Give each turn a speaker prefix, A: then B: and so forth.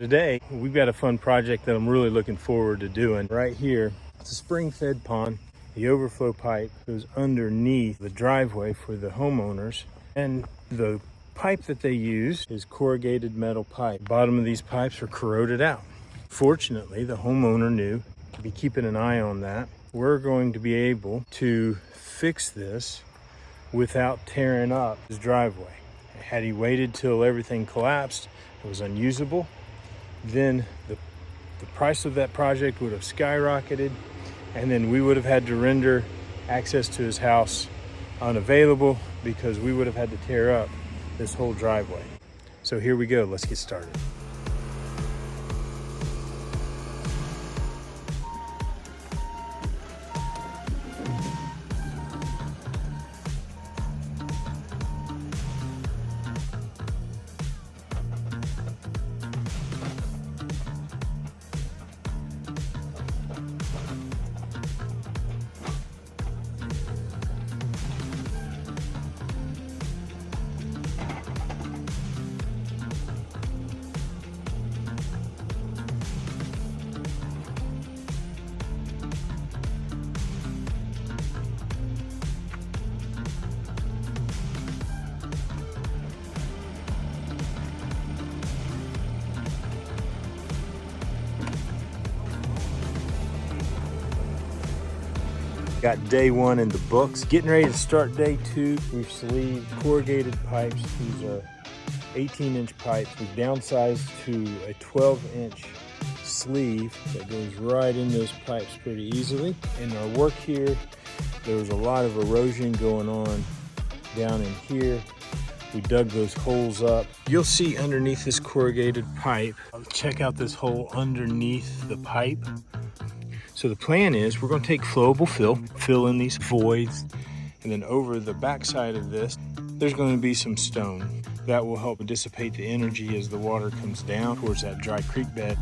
A: Today, we've got a fun project that I'm really looking forward to doing. Right here, it's a spring-fed pond. The overflow pipe goes underneath the driveway for the homeowners, and the pipe that they use is corrugated metal pipe. The bottom of these pipes are corroded out. Fortunately, the homeowner knew to be keeping an eye on that. We're going to be able to fix this without tearing up his driveway. Had he waited till everything collapsed, it was unusable, then the price of that project would have skyrocketed, and then we would have had to render access to his house unavailable because we would have had to tear up this whole driveway. So here we go, let's get started. Got day one in the books. Getting ready to start day two. We've sleeved corrugated pipes. These are 18-inch pipes. We've downsized to a 12-inch sleeve that goes right in those pipes pretty easily. In our work here, there was a lot of erosion going on down in here. We dug those holes up. You'll see underneath this corrugated pipe, check out this hole underneath the pipe. So the plan is we're going to take flowable fill in these voids, and then over the backside of this, there's going to be some stone. That will help dissipate the energy as the water comes down towards that dry creek bed.